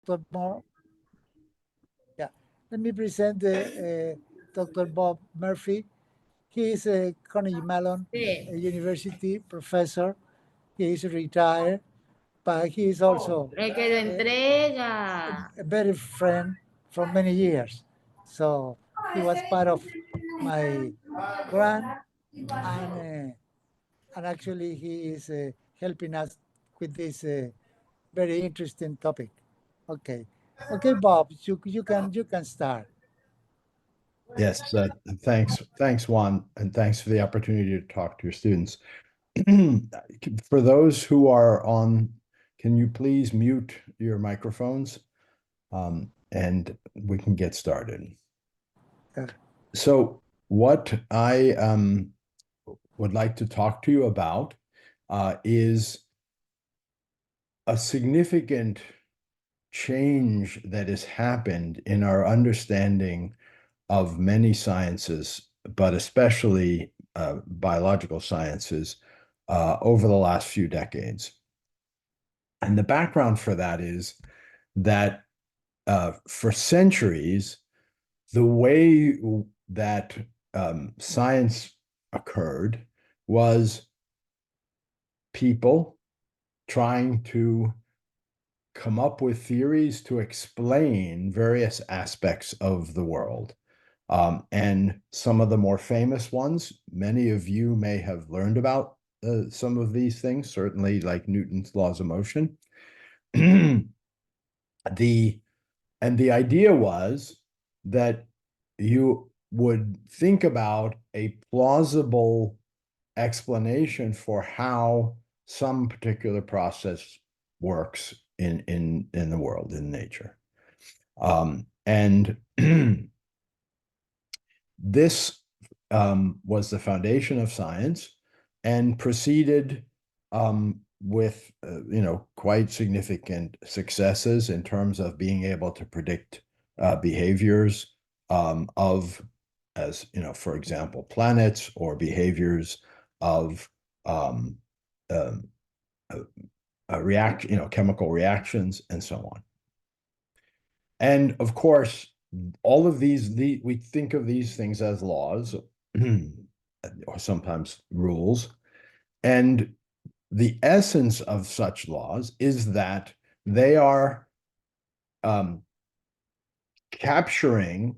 Dr. Moore. Yeah, let me present Dr. Bob Murphy. He is a Carnegie Mellon University professor. He is retired, but he is also El que lo entrega. a very friend for many years. So he was part of my grant, and actually he is helping us with this very interesting topic. Okay, Bob, you can start. Yes, thanks, Juan, and thanks for the opportunity to talk to your students. For those who are on, can you please mute your microphones? And we can get started. So what I would like to talk to you about is a significant change that has happened in our understanding of many sciences, but especially biological sciences, over the last few decades. And the background for that is that for centuries, the way that science occurred was people trying to come up with theories to explain various aspects of the world. And some of the more famous ones, many of you may have learned about some of these things, certainly like Newton's laws of motion. The idea was that you would think about a plausible explanation for how some particular process works in the world, in nature. And this was the foundation of science and proceeded with quite significant successes in terms of being able to predict behaviors of, as for example, planets, or behaviors of chemical reactions, and so on. And of course, all of these, we think of these things as laws or sometimes rules. And the essence of such laws is that they are capturing,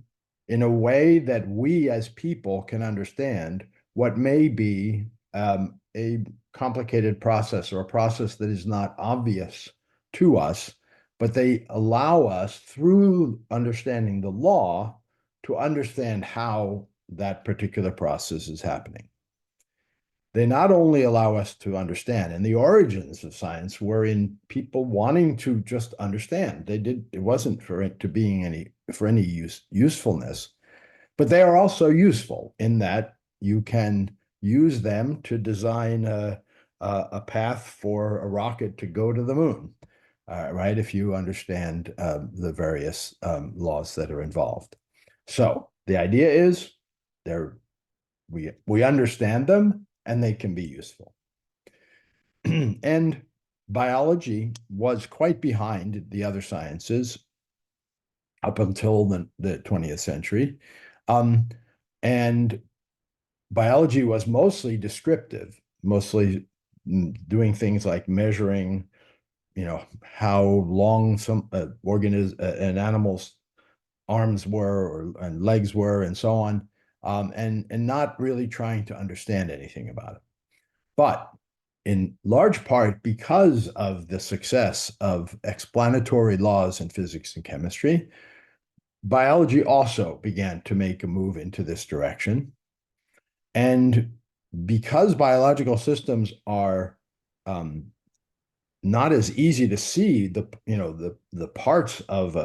in a way that we as people can understand, what may be a complicated process, or a process that is not obvious to us, but they allow us, through understanding the law, to understand how that particular process is happening. They not only allow us to understand, and the origins of science were in people wanting to just understand. It wasn't for any usefulness, but they are also useful in that you can use them to design a path for a rocket to go to the moon, right? If you understand the various laws that are involved. So the idea is we understand them, and they can be useful. And biology was quite behind the other sciences up until the 20th century. And biology was mostly descriptive, mostly doing things like measuring, how long an animal's arms were and legs were, and so on, and not really trying to understand anything about it. But in large part because of the success of explanatory laws in physics and chemistry, biology also began to make a move into this direction. And because biological systems are not as easy to see, the parts of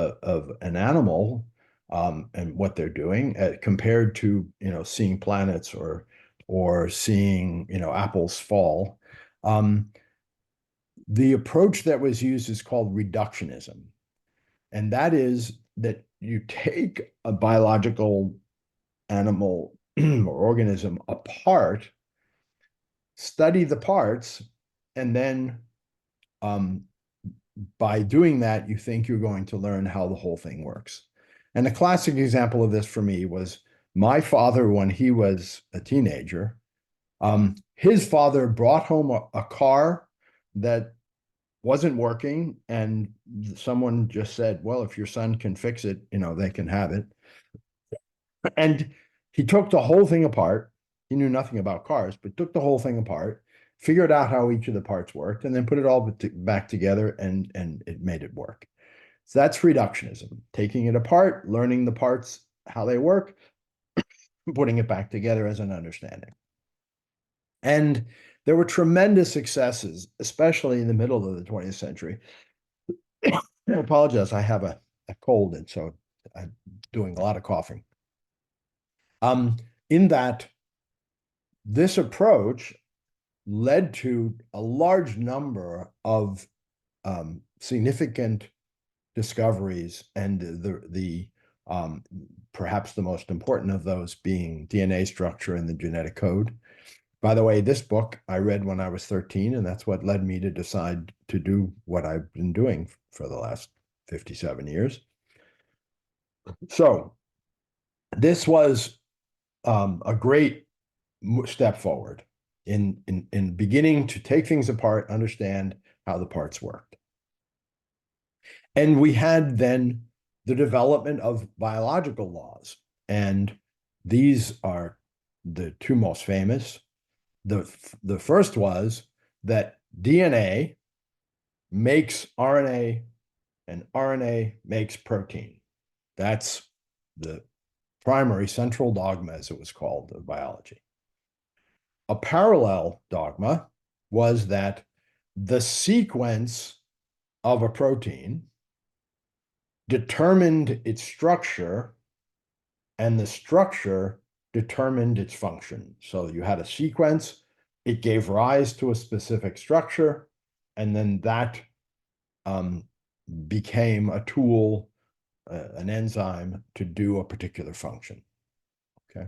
an animal and what they're doing compared to seeing planets or seeing apples fall, the approach that was used is called reductionism, and that is that you take a biological animal or organism apart, study the parts, and then by doing that, you think you're going to learn how the whole thing works. And a classic example of this for me was my father when he was a teenager. His father brought home a car that wasn't working, and someone just said, well, if your son can fix it, they can have it. And he took the whole thing apart. He knew nothing about cars, but took the whole thing apart, figured out how each of the parts worked, and then put it all back together, and it made it work. So that's reductionism, taking it apart, learning the parts, how they work, putting it back together as an understanding. And there were tremendous successes, especially in the middle of the 20th century. I apologize, I have a cold, and so I'm doing a lot of coughing. In that this approach led to a large number of significant discoveries, and the perhaps the most important of those being DNA structure and the genetic code. By the way, this book I read when I was 13, and that's what led me to decide to do what I've been doing for the last 57 years. So this was a great step forward in beginning to take things apart, understand how the parts worked. And we had then the development of biological laws, and these are the two most famous. The first was that DNA makes RNA, and RNA makes protein. That's the primary central dogma, as it was called, of biology. A parallel dogma was that the sequence of a protein determined its structure, and the structure determined its function. So you had a sequence, it gave rise to a specific structure, and then that became a tool, an enzyme to do a particular function. Okay.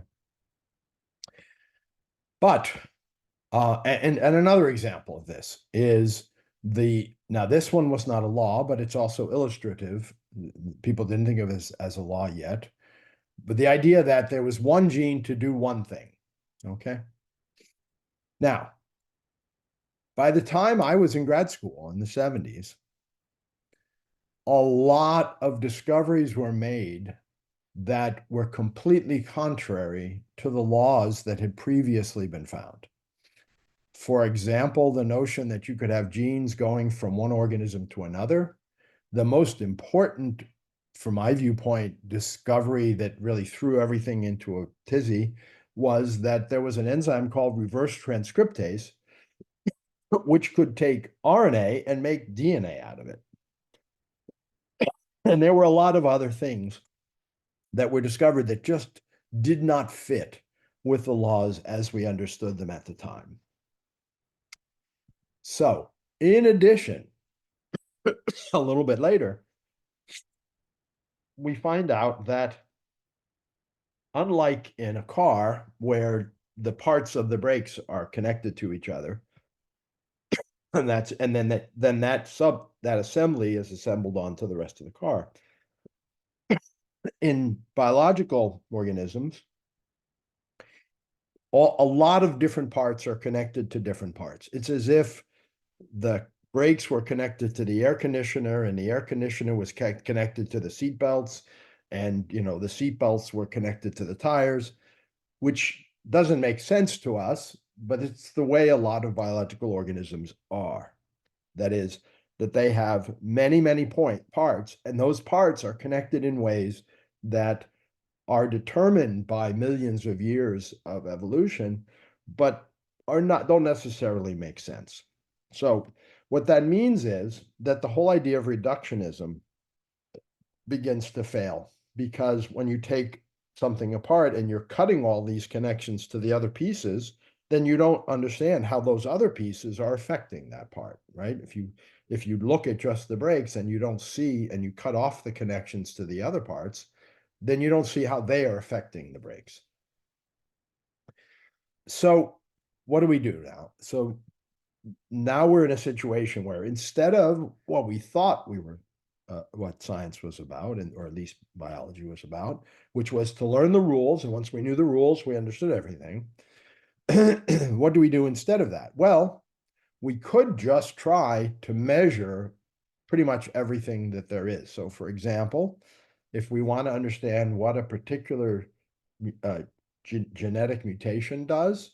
But and another example of this is now this one was not a law, but it's also illustrative. People didn't think of it as a law yet, but the idea that there was one gene to do one thing. Okay. Now, by the time I was in grad school in the 70s, a lot of discoveries were made that were completely contrary to the laws that had previously been found. For example, the notion that you could have genes going from one organism to another. The most important, from my viewpoint, discovery that really threw everything into a tizzy was that there was an enzyme called reverse transcriptase, which could take RNA and make DNA out of it. And there were a lot of other things that were discovered that just did not fit with the laws as we understood them at the time. So, in addition, a little bit later, we find out that unlike in a car where the parts of the brakes are connected to each other, and then that assembly is assembled onto the rest of the car. In biological organisms, a lot of different parts are connected to different parts. It's as if the brakes were connected to the air conditioner, and the air conditioner was connected to the seat belts, and the seat belts were connected to the tires, which doesn't make sense to us, but it's the way a lot of biological organisms are. That is, that they have many, many parts, and those parts are connected in ways that are determined by millions of years of evolution, but don't necessarily make sense. So what that means is that the whole idea of reductionism begins to fail, because when you take something apart and you're cutting all these connections to the other pieces, then you don't understand how those other pieces are affecting that part, right? If you look at just the brakes and you don't see, and you cut off the connections to the other parts, then you don't see how they are affecting the brakes. So what do we do now? So now we're in a situation where instead of what we thought we were, what science was about, or at least biology was about, which was to learn the rules. And once we knew the rules, we understood everything. What do we do instead of that? Well, we could just try to measure pretty much everything that there is. So for example, if we want to understand what a particular genetic mutation does,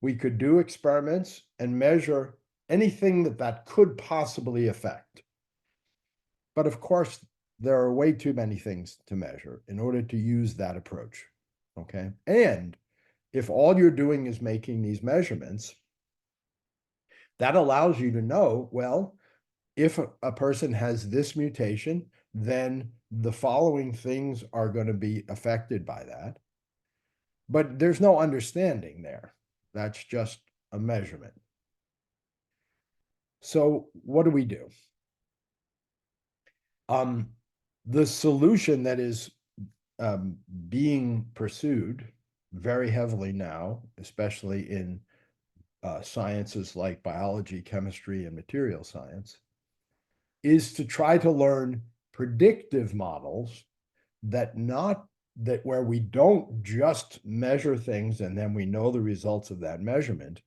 we could do experiments and measure anything that could possibly affect. But of course, there are way too many things to measure in order to use that approach, okay? And if all you're doing is making these measurements, that allows you to know, well, if a person has this mutation, then the following things are going to be affected by that. But there's no understanding there. That's just a measurement. So what do we do? The solution that is being pursued very heavily now, especially in sciences like biology, chemistry, and material science, is to try to learn predictive models where we don't just measure things and then we know the results of that measurement,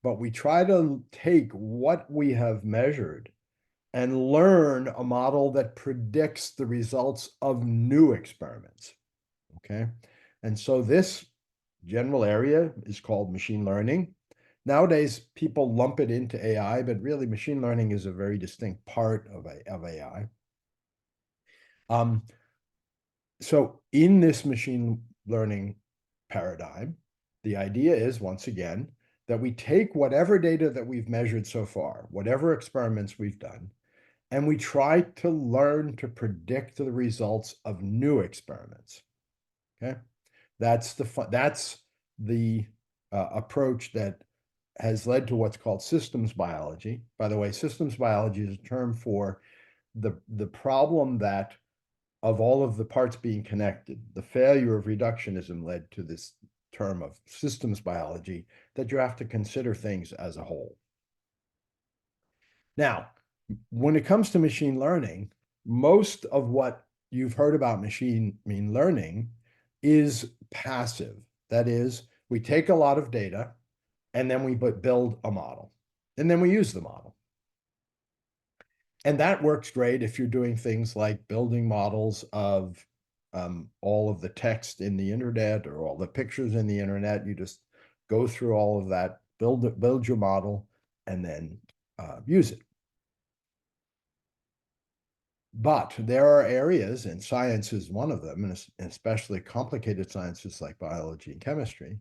but we try to take what we have measured and learn a model that predicts the results of new experiments, okay? And so this general area is called machine learning. Nowadays, people lump it into AI, but really machine learning is a very distinct part of AI. So in this machine learning paradigm, the idea is, once again, that we take whatever data that we've measured so far, whatever experiments we've done, and we try to learn to predict the results of new experiments, okay? That's the approach that has led to what's called systems biology. By the way, systems biology is a term for the problem that of all of the parts being connected, the failure of reductionism led to this term of systems biology, that you have to consider things as a whole. Now, when it comes to machine learning, most of what you've heard about machine learning is passive. That is, we take a lot of data and then we build a model, and then we use the model. And that works great if you're doing things like building models of all of the text in the internet or all the pictures in the internet. You just go through all of that, build your model, and then use it. But there are areas, and science is one of them, and especially complicated sciences like biology and chemistry,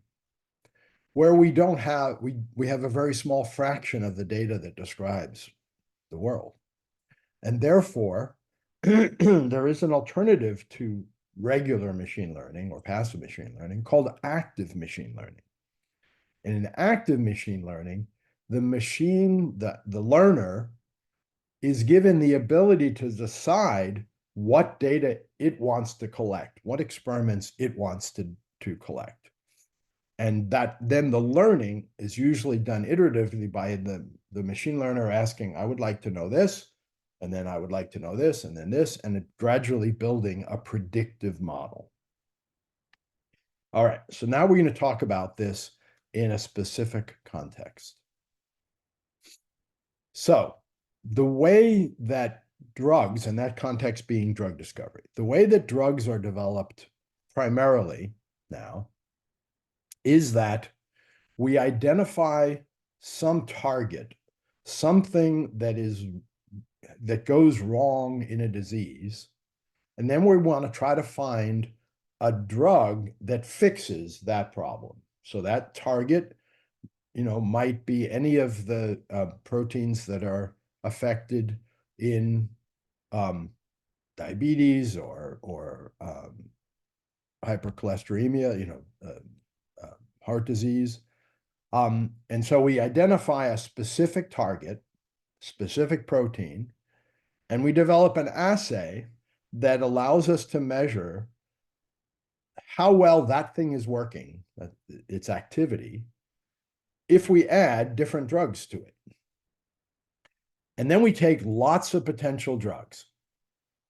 where we have a very small fraction of the data that describes the world. And therefore, there is an alternative to regular machine learning or passive machine learning called active machine learning. And in active machine learning, the learner is given the ability to decide what data it wants to collect, what experiments it wants to collect. And that then the learning is usually done iteratively by the machine learner asking, I would like to know this, and then I would like to know this, and then this, and it gradually building a predictive model. All right, so now we're going to talk about this in a specific context. So the way that drugs, and that context being drug discovery, the way that drugs are developed primarily now is that we identify some target, something that goes wrong in a disease, and then we want to try to find a drug that fixes that problem. So that target, might be any of the proteins that are affected in diabetes or hypercholesteremia, heart disease. And so we identify a specific target, specific protein, and we develop an assay that allows us to measure how well that thing is working, its activity, if we add different drugs to it. And then we take lots of potential drugs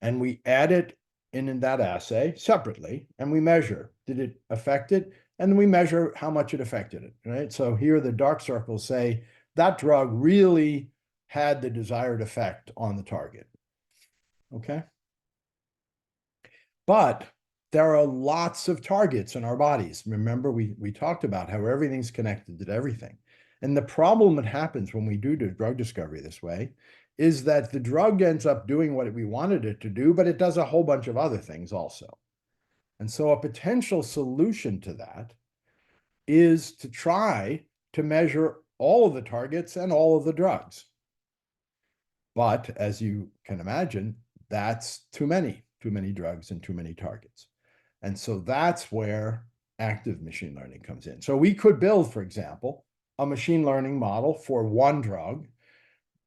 and we add it in that assay separately, and we measure, did it affect it? And then we measure how much it affected it, right? So here the dark circles say that drug really had the desired effect on the target, okay? But there are lots of targets in our bodies. Remember, we talked about how everything's connected to everything. And the problem that happens when we do drug discovery this way is that the drug ends up doing what we wanted it to do, but it does a whole bunch of other things also. And so a potential solution to that is to try to measure all of the targets and all of the drugs. But as you can imagine, that's too many drugs and too many targets. And so that's where active machine learning comes in. So we could build, for example, a machine learning model for one drug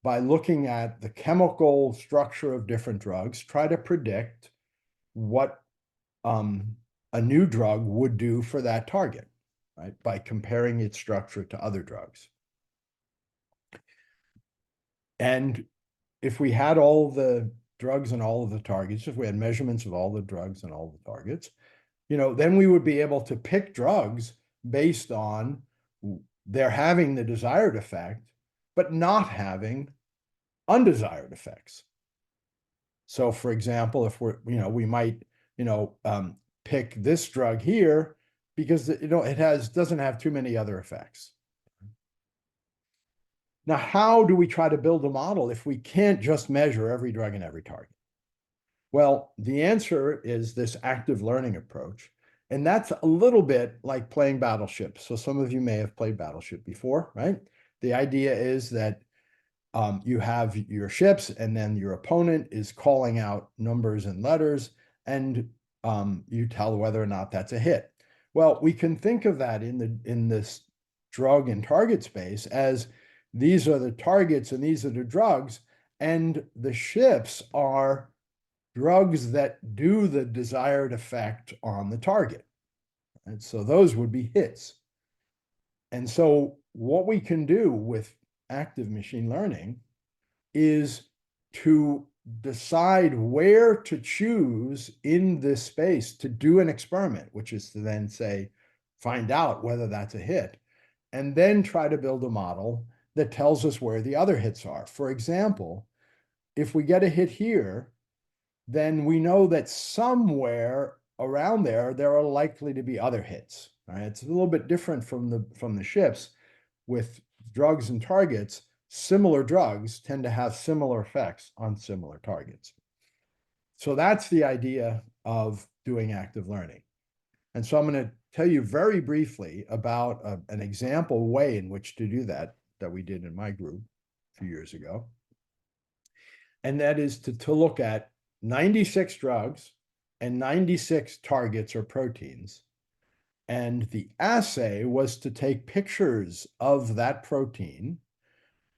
by looking at the chemical structure of different drugs, try to predict what a new drug would do for that target, right? By comparing its structure to other drugs. And if we had all the drugs and all of the targets, if we had measurements of all the drugs and all the targets, then we would be able to pick drugs based on their having the desired effect, but not having undesired effects. So for example, if we might, pick this drug here because it doesn't have too many other effects. Now, how do we try to build a model if we can't just measure every drug and every target? Well, the answer is this active learning approach. And that's a little bit like playing Battleship. So some of you may have played Battleship before, right? The idea is that you have your ships, and then your opponent is calling out numbers and letters, and you tell whether or not that's a hit. Well, we can think of that in this drug and target space as these are the targets and these are the drugs, and the ships are drugs that do the desired effect on the target. And so those would be hits. And so what we can do with active machine learning is to decide where to choose in this space to do an experiment, which is to then say, find out whether that's a hit, and then try to build a model that tells us where the other hits are. For example, if we get a hit here, then we know that somewhere around there are likely to be other hits. Right? It's a little bit different from the ships. With drugs and targets, similar drugs tend to have similar effects on similar targets. So that's the idea of doing active learning. And so I'm going to tell you very briefly about an example way in which to do that we did in my group a few years ago. And that is to look at 96 drugs and 96 targets or proteins. And the assay was to take pictures of that protein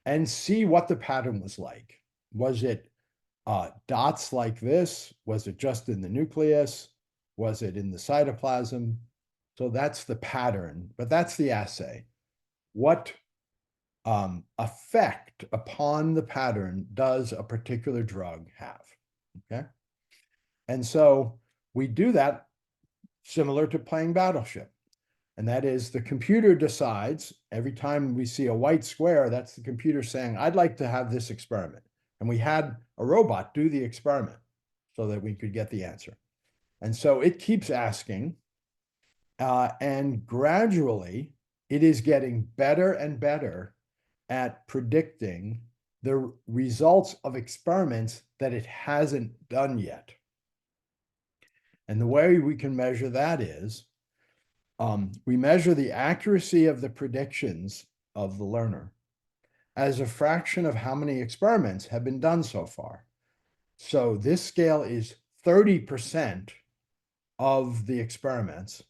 and see what the pattern was like. Was it dots like this? Was it just in the nucleus? Was it in the cytoplasm? So that's the pattern, but that's the assay. What effect upon the pattern does a particular drug have? Okay. And so we do that similar to playing Battleship. And that is the computer decides every time we see a white square, that's the computer saying, I'd like to have this experiment. And we had a robot do the experiment so that we could get the answer. And so it keeps asking, and gradually it is getting better and better at predicting the results of experiments that it hasn't done yet. And the way we can measure that is we measure the accuracy of the predictions of the learner as a fraction of how many experiments have been done so far. So this scale is 30% of the experiments.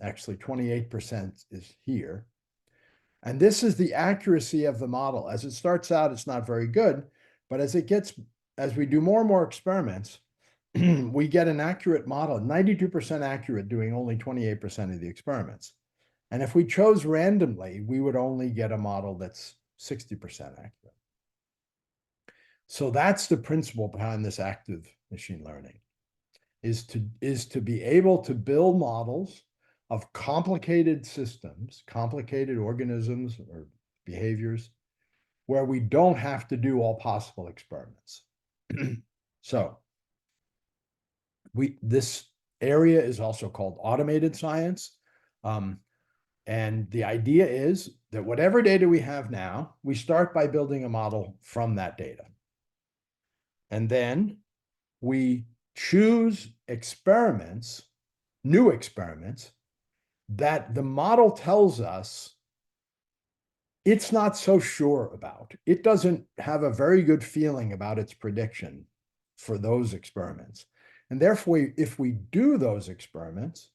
Actually, 28% is here. And this is the accuracy of the model. As it starts out, it's not very good, but as we do more and more experiments, we get an accurate model, 92% accurate, doing only 28% of the experiments. And if we chose randomly, we would only get a model that's 60% accurate. So that's the principle behind this active machine learning, is to be able to build models of complicated systems, complicated organisms or behaviors, where we don't have to do all possible experiments. So this area is also called automated science. And the idea is that whatever data we have now, we start by building a model from that data. And then we choose experiments, new experiments, that the model tells us it's not so sure about. It doesn't have a very good feeling about its prediction for those experiments. And therefore, if we do those experiments,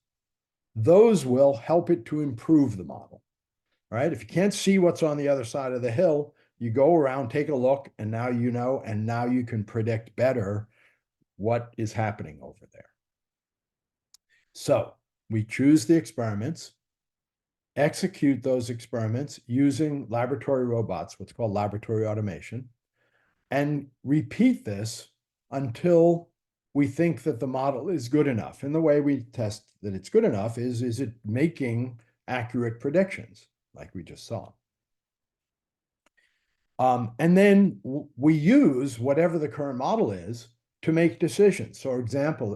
those will help it to improve the model, right? If you can't see what's on the other side of the hill, you go around, take a look, and now you know, and now you can predict better what is happening over there. So we choose the experiments, execute those experiments using laboratory robots, what's called laboratory automation, and repeat this until we think that the model is good enough. And the way we test that it's good enough is it making accurate predictions, like we just saw? And then we use whatever the current model is to make decisions. So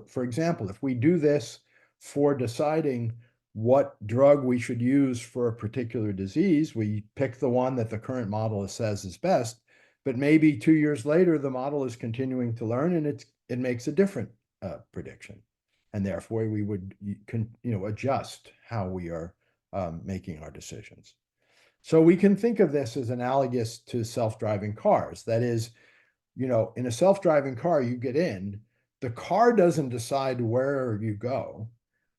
for example, if we do this for deciding what drug we should use for a particular disease, we pick the one that the current model says is best, but maybe 2 years later, the model is continuing to learn and it makes a different prediction. And therefore, we would adjust how we are making our decisions. So we can think of this as analogous to self-driving cars. That is, in a self-driving car, you get in, the car doesn't decide where you go.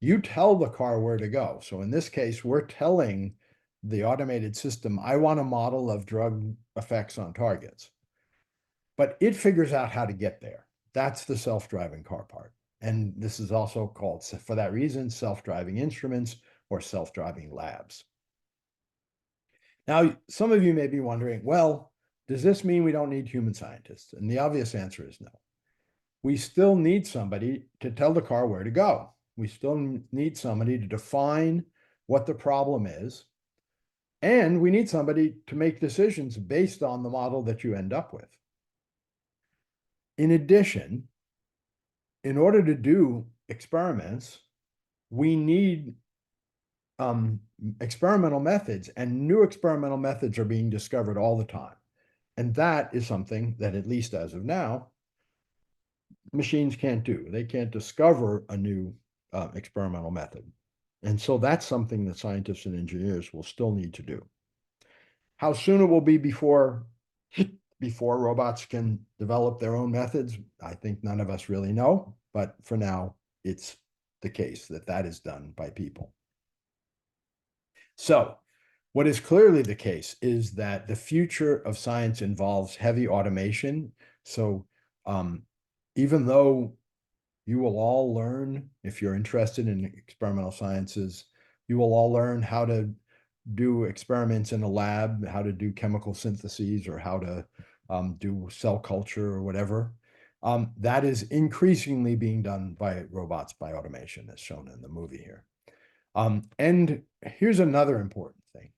You tell the car where to go. So in this case, we're telling the automated system, I want a model of drug effects on targets. But it figures out how to get there. That's the self-driving car part. And this is also called, for that reason, self-driving instruments or self-driving labs. Now, some of you may be wondering, well, does this mean we don't need human scientists? And the obvious answer is no. We still need somebody to tell the car where to go. We still need somebody to define what the problem is. And we need somebody to make decisions based on the model that you end up with. In addition, in order to do experiments, we need experimental methods, and new experimental methods are being discovered all the time. And that is something that, at least as of now, machines can't do. They can't discover a new experimental method. And so that's something that scientists and engineers will still need to do. How soon it will be before robots can develop their own methods, I think none of us really know. But for now, it's the case that that is done by people. So what is clearly the case is that the future of science involves heavy automation. So even though you will all learn, if you're interested in experimental sciences, you will all learn how to do experiments in a lab, how to do chemical syntheses, or how to do cell culture or whatever. That is increasingly being done by robots, by automation, as shown in the movie here. And here's another important thing.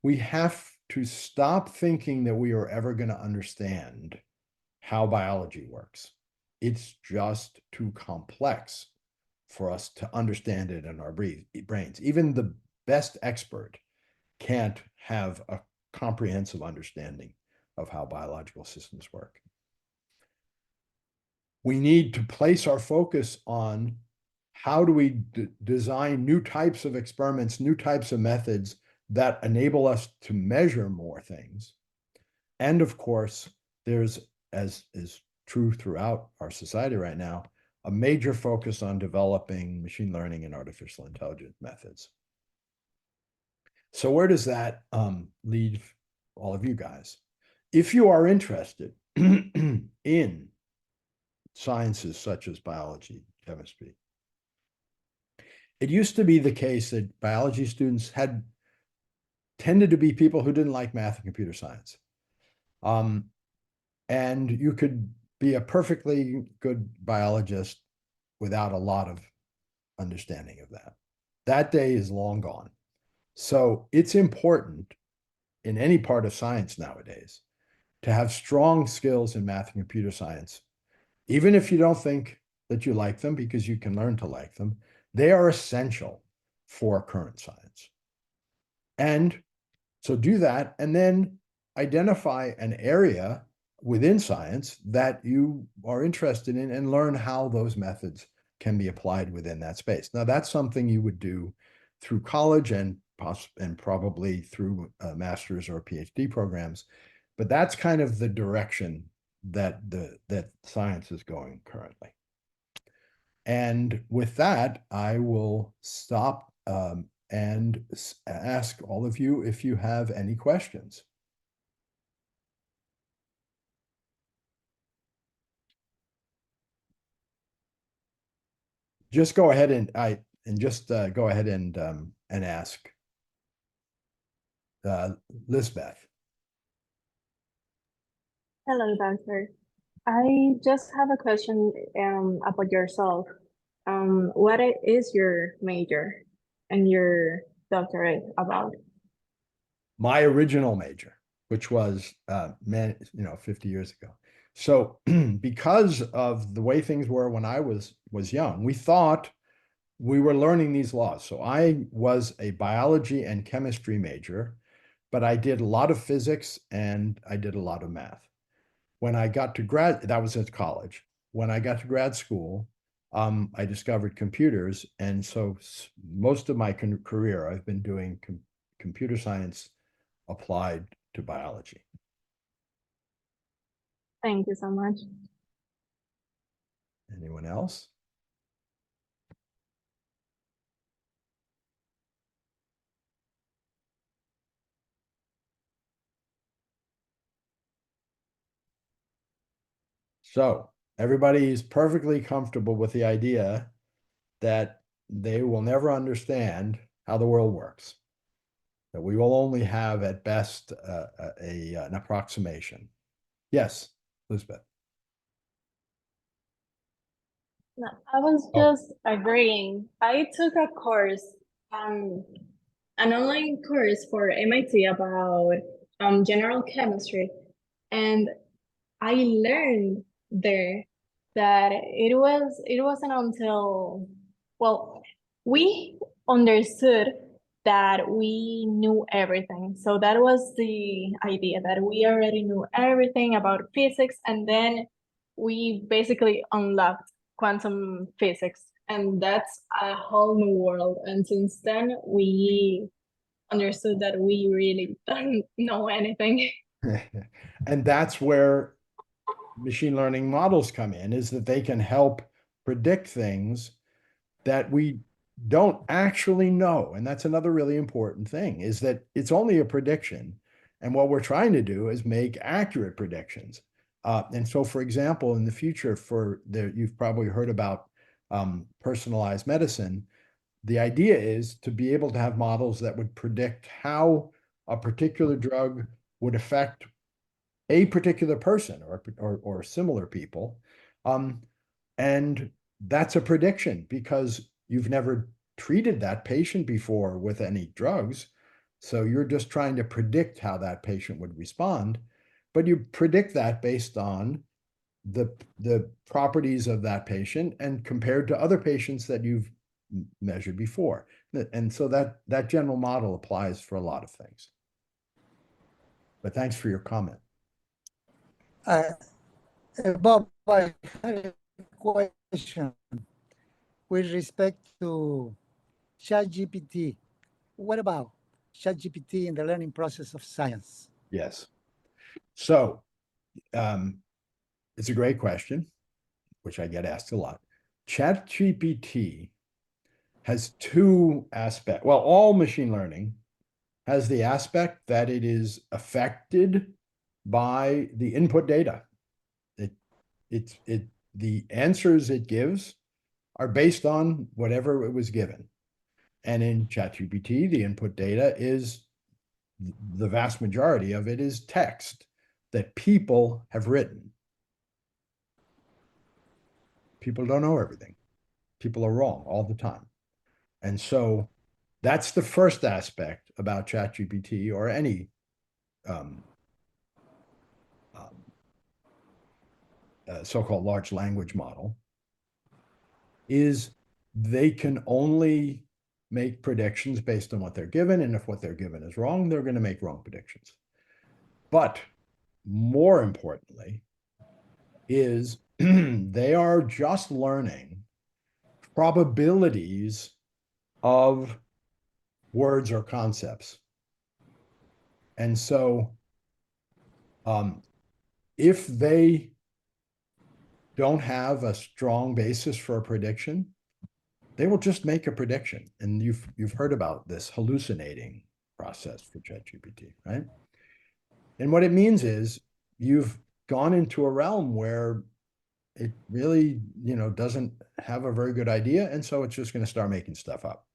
We have to stop thinking that we are ever going to understand how biology works. It's just too complex for us to understand it in our brains. Even the best expert can't have a comprehensive understanding of how biological systems work. We need to place our focus on how do we design new types of experiments, new types of methods that enable us to measure more things. And of course, there's, as is true throughout our society right now, a major focus on developing machine learning and artificial intelligence methods. So where does that leave all of you guys? If you are interested in sciences such as biology, chemistry, it used to be the case that biology students had tended to be people who didn't like math and computer science. And you could be a perfectly good biologist without a lot of understanding of that. That day is long gone. So it's important in any part of science nowadays to have strong skills in math and computer science, even if you don't think that you like them, because you can learn to like them. They are essential for current science. And so do that, and then identify an area within science that you are interested in and learn how those methods can be applied within that space. Now, that's something you would do through college and probably through master's or PhD programs, but that's kind of the direction that science is going currently. And with that, I will stop and ask all of you if you have any questions. Just go ahead and go ahead and ask Lisbeth. Hello, doctor. I just have a question about yourself. What is your major and your doctorate about? My original major, which was 50 years ago. So because of the way things were when I was young, we thought we were learning these laws. So I was a biology and chemistry major, but I did a lot of physics and I did a lot of math. When I got to that was at college. When I got to grad school, I discovered computers. And so most of my career, I've been doing computer science applied to biology. Thank you so much. Anyone else? So everybody is perfectly comfortable with the idea that they will never understand how the world works, that we will only have at best an approximation. Yes, Elizabeth. No, I was just agreeing. I took a course, an online course for MIT about general chemistry, and I learned there that it wasn't until, well, we understood that we knew everything. So that was the idea, that we already knew everything about physics, and then we basically unlocked quantum physics, and that's a whole new world. And since then, we understood that we really don't know anything. And that's where machine learning models come in, is that they can help predict things that we don't actually know. And that's another really important thing, is that it's only a prediction. And what we're trying to do is make accurate predictions. And so, for example, in the future, you've probably heard about personalized medicine. The idea is to be able to have models that would predict how a particular drug would affect a particular person or similar people. And that's a prediction because you've never treated that patient before with any drugs. So you're just trying to predict how that patient would respond, but you predict that based on the properties of that patient and compared to other patients that you've measured before. And so that general model applies for a lot of things. But thanks for your comment. Bob, I had a question with respect to ChatGPT. What about ChatGPT in the learning process of science? Yes. So it's a great question, which I get asked a lot. ChatGPT has two aspects. Well, all machine learning has the aspect that it is affected by the input data. The answers it gives are based on whatever it was given. And in ChatGPT, the input data is, the vast majority of it is text that people have written. People don't know everything. People are wrong all the time. And so that's the first aspect about ChatGPT or any so-called large language model, is they can only make predictions based on what they're given. And if what they're given is wrong, they're going to make wrong predictions. But more importantly is they are just learning probabilities of words or concepts. And so if they don't have a strong basis for a prediction, they will just make a prediction. And you've heard about this hallucinating process for ChatGPT, right? And what it means is you've gone into a realm where it really, doesn't have a very good idea. And so it's just going to start making stuff up.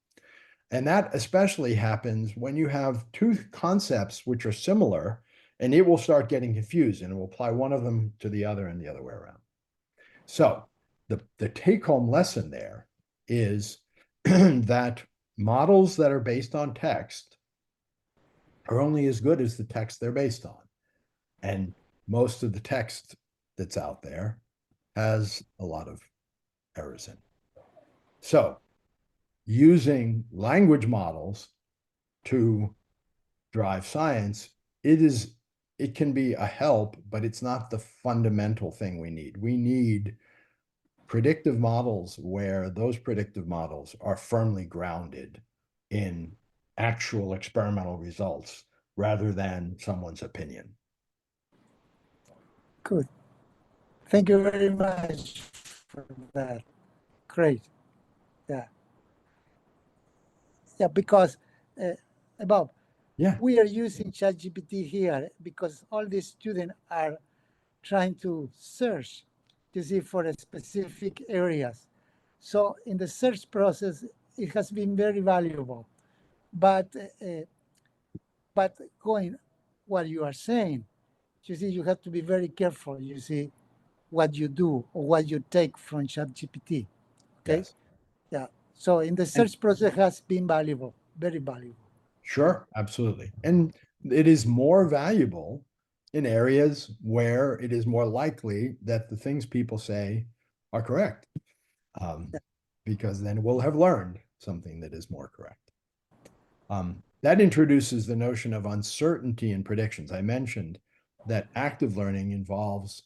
And that especially happens when you have two concepts which are similar, and it will start getting confused and it will apply one of them to the other and the other way around. So the take-home lesson there is that models that are based on text are only as good as the text they're based on. And most of the text that's out there has a lot of errors in it. So using language models to drive science, it can be a help, but it's not the fundamental thing we need. We need predictive models where those predictive models are firmly grounded in actual experimental results rather than someone's opinion. Good. Thank you very much for that. Great. Yeah. Yeah, because, Bob, Yeah. we are using ChatGPT here because all the students are trying to search to see for specific areas. So in the search process, it has been very valuable. But going what you are saying, you see, you have to be very careful, you see, what you do or what you take from ChatGPT. Okay. Yes. Yeah. So in the search process has been valuable, very valuable. Sure, absolutely. And it is more valuable in areas where it is more likely that the things people say are correct. Because then we'll have learned something that is more correct. That introduces the notion of uncertainty in predictions. I mentioned that active learning involves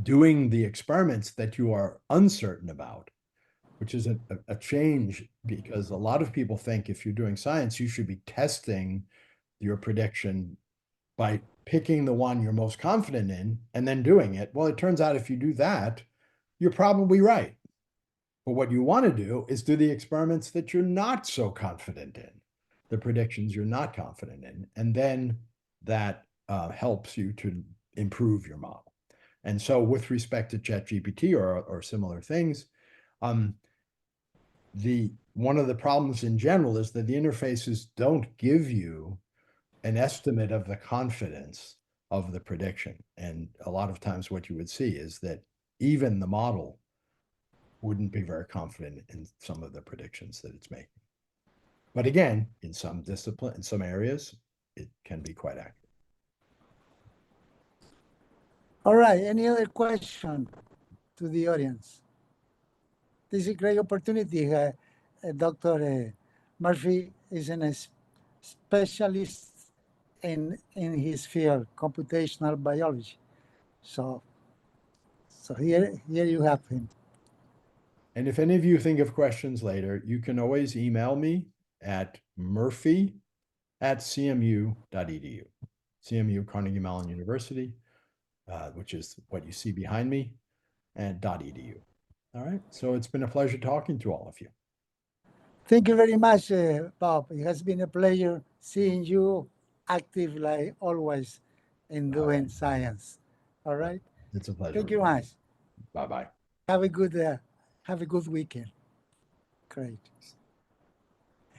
doing the experiments that you are uncertain about, which is a change, because a lot of people think if you're doing science, you should be testing your prediction by picking the one you're most confident in and then doing it. Well, it turns out if you do that, you're probably right. But what you want to do is do the experiments that you're not so confident in, the predictions you're not confident in, and then that helps you to improve your model. And so with respect to ChatGPT or similar things, one of the problems in general is that the interfaces don't give you an estimate of the confidence of the prediction. And a lot of times what you would see is that even the model wouldn't be very confident in some of the predictions that it's making. But again, in some discipline, in some areas, it can be quite accurate. All right. Any other question to the audience? This is a great opportunity. Dr. Murphy is a specialist in his field, computational biology. So here you have him. And if any of you think of questions later, you can always email me at murphy@cmu.edu. CMU, Carnegie Mellon University, which is what you see behind me, and .edu. All right. So it's been a pleasure talking to all of you. Thank you very much, Bob. It has been a pleasure seeing you active like always in doing science. All right. It's a pleasure. Thank you much. Bye-bye. Have a good weekend. Great.